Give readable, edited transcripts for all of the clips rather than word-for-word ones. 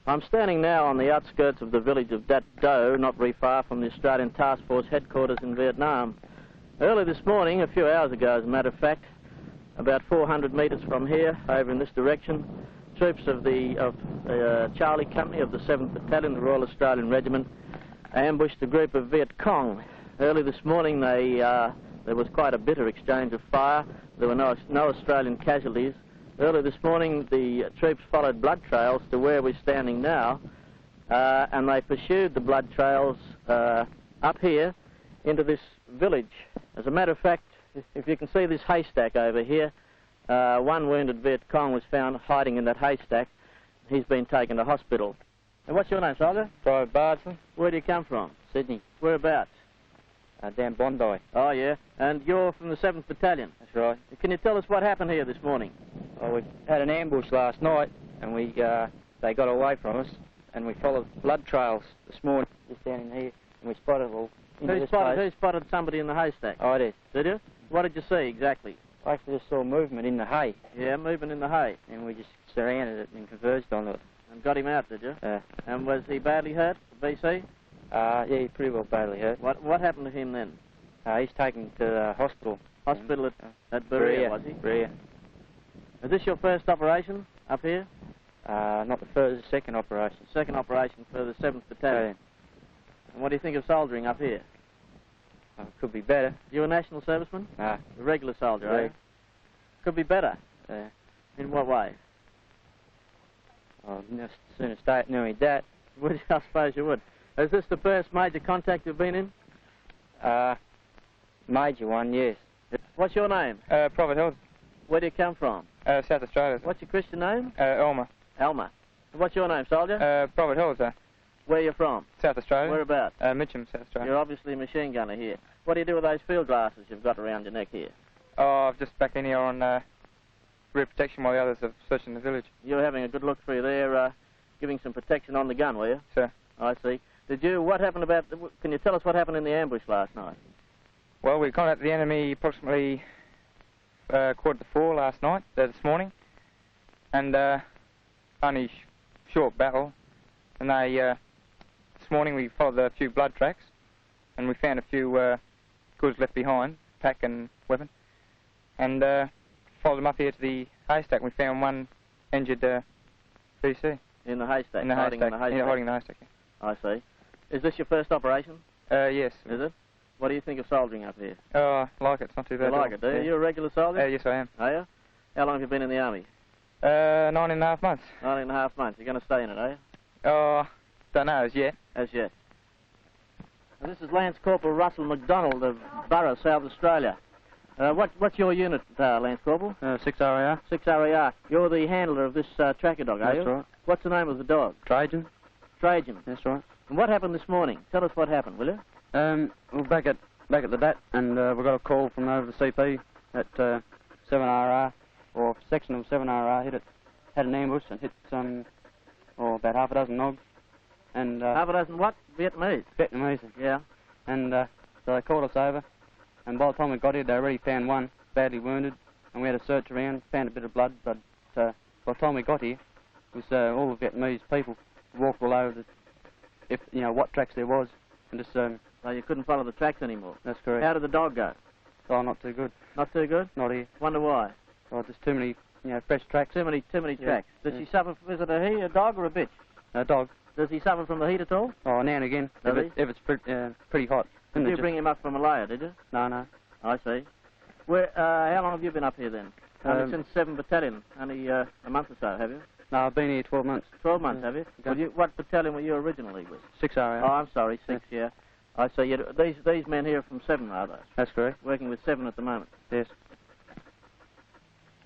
I'm standing now on the outskirts of the village of Dat Do, not very far from the Australian Task Force headquarters in Vietnam. Early this morning, a few hours ago as a matter of fact, about 400 metres from here, over in this direction, troops of the Charlie Company of the 7th Battalion, the Royal Australian Regiment, ambushed a group of Viet Cong. Early this morning there was quite a bitter exchange of fire. There were no Australian casualties. Early this morning the troops followed blood trails to where we're standing now, and they pursued the blood trails up here into this village. As a matter of fact, if you can see this haystack over here, one wounded Viet Cong was found hiding in that haystack. He's been taken to hospital. And what's your name, soldier? Private Russel. Where do you come from? Sydney. Whereabouts? Down Bondi. Oh, yeah. And you're from the 7th Battalion? That's right. Can you tell us what happened here this morning? Well, we had an ambush last night, and they got away from us, and we followed blood trails this morning, just down in here, and we spotted all into this place. Who spotted somebody in the haystack? I did. Did you? What did you see exactly? I actually just saw movement in the hay. Yeah, movement in the hay. And we just surrounded it and converged on it. And got him out, did you? Yeah. And was he badly hurt, BC? Yeah, he's pretty well badly hurt. What happened to him then? He's taken to the hospital. Hospital at Berea, was he? Berea. Is this your first operation up here? Not the first, the second operation. Second operation for the 7th Battalion. Yeah. And what do you think of soldiering up here? Could be better. You a national serviceman? No. A regular soldier, eh? Could be better? Yeah. In what way? I'll sooner start knowing that. Would I suppose you would. Is this the first major contact you've been in? Major one, yes. What's your name? Private Russel. Where do you come from? South Australia. What's your Christian name? Elmer. Elmer. And what's your name, soldier? Private Russel. Where are you from? South Australia. Whereabouts? Mitcham, South Australia. You're obviously a machine gunner here. What do you do with those field glasses you've got around your neck here? Oh, I've just back in here on rear protection while the others are searching the village. You're having a good look through there, giving some protection on the gun, were you? Sir. I see. Can you tell us what happened in the ambush last night? Well, we contacted the enemy approximately 3:45 last night, this morning, and only short battle. And this morning we followed a few blood tracks, and we found a few goods left behind, pack and weapon, and followed them up here to the haystack. We found one injured PC. In the haystack? In the hiding haystack. in the haystack? Yeah, hiding in the haystack. I see. Is this your first operation? Yes. Is it? What do you think of soldiering up here? Oh, I like it. It's not too bad. You like it, do you? Yeah. You're a regular soldier? Yes, I am. Are you? How long have you been in the army? 9.5 months. 9.5 months. You're going to stay in it, are you? Oh, don't know as yet. As yet. And this is Lance Corporal Russel McDonald of Borough, South Australia. What's your unit, Lance Corporal? 6 RAR. 6 RAR. You're the handler of this tracker dog, are you? That's right. What's the name of the dog? Trajan. Trajan. That's right. And what happened this morning? Tell us what happened, will you? We're back at the DAT, and we got a call from over the CP at 7RR, or section of 7RR, had an ambush and hit about half a dozen nogs. And half a dozen what? Vietnamese? Vietnamese. Yeah. And so they called us over, and by the time we got here, they already found one badly wounded, and we had to search around, found a bit of blood, but by the time we got here, it was all the Vietnamese people walked all over what tracks there was, and just so you couldn't follow the tracks anymore? That's correct. How did the dog go? Oh, not too good. Not too good? Not here. Wonder why? Oh, just too many, fresh tracks. Too many tracks. Does he suffer? Is it a dog or a bitch? A dog. Does he suffer from the heat at all? Oh, now and again. If it's pretty hot. Did you bring him up from Malaya, did you? No. I see. How long have you been up here then? Since 7th Battalion. Only a month or so, have you? No, I've been here 12 months. 12 months, have you? Okay. What battalion were you originally with? 6 RAR. Oh, I'm sorry, 6, yeah. I see. These men here are from 7, are they? That's correct. Working with 7 at the moment? Yes.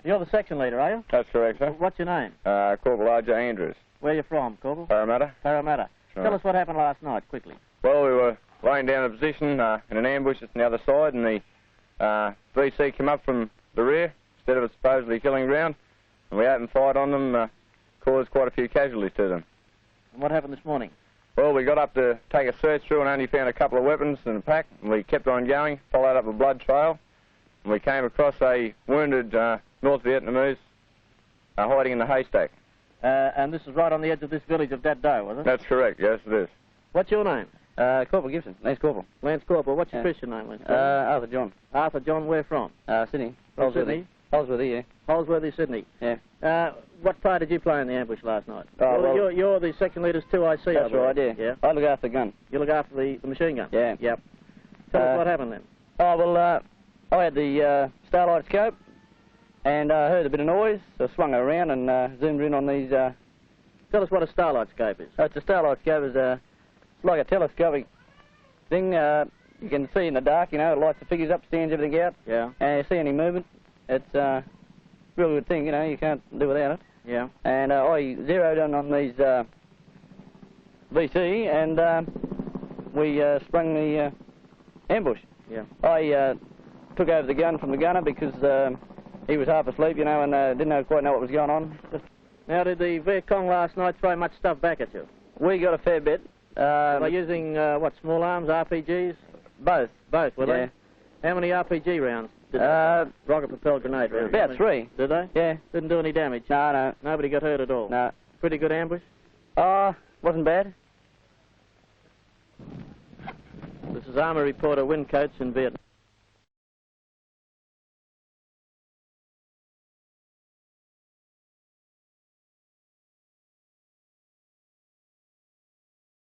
You're the section leader, are you? That's correct, sir. What's your name? Corporal Robert John Andrews. Where are you from, Corporal? Parramatta. Parramatta. Sure. Tell us what happened last night, quickly. Well, we were laying down a position in an ambush on the other side, and the VC came up from the rear instead of supposedly killing ground, and we opened fire on them, caused quite a few casualties to them. And what happened this morning? Well, we got up to take a search through and only found a couple of weapons in a pack, and we kept on going, followed up a blood trail, and we came across a wounded North Vietnamese hiding in the haystack. And this is right on the edge of this village of Dat Do, was it? That's correct, yes it is. What's your name? Corporal Gibson, Lance Corporal. Lance Corporal. What's your Christian name, Lance? Arthur John. Arthur John, where from? Sydney. From Sydney? Holsworthy, yeah. Holsworthy, Sydney. Yeah. What part did you play in the ambush last night? Well, you're the Section Leader's 2IC, I That's believe. right, yeah. I look after the gun. You look after the machine gun? Yeah. Yep. Tell us what happened then. Oh, well, I had the starlight scope, and I heard a bit of noise, so I swung it around and zoomed in on these... Tell us what a starlight scope is. It's a starlight scope. It's like a telescopic thing. You can see in the dark, you know, it lights the figures up, stands everything out. Yeah. And you see any movement. It's a real good thing, you know, you can't do without it. Yeah. And I zeroed in on these VC, and we sprung the ambush. Yeah. I took over the gun from the gunner because he was half asleep, you know, and didn't quite know what was going on. Now, did the Viet Cong last night throw much stuff back at you? We got a fair bit. By using, what, small arms, RPGs? Both. Both, were Yeah. they? How many RPG rounds did they? Rocket-propelled grenade rounds? About 3. Did they? Yeah. Didn't do any damage? No. Nobody got hurt at all? No. Pretty good ambush? Wasn't bad. This is Army Reporter Win Coates in Vietnam.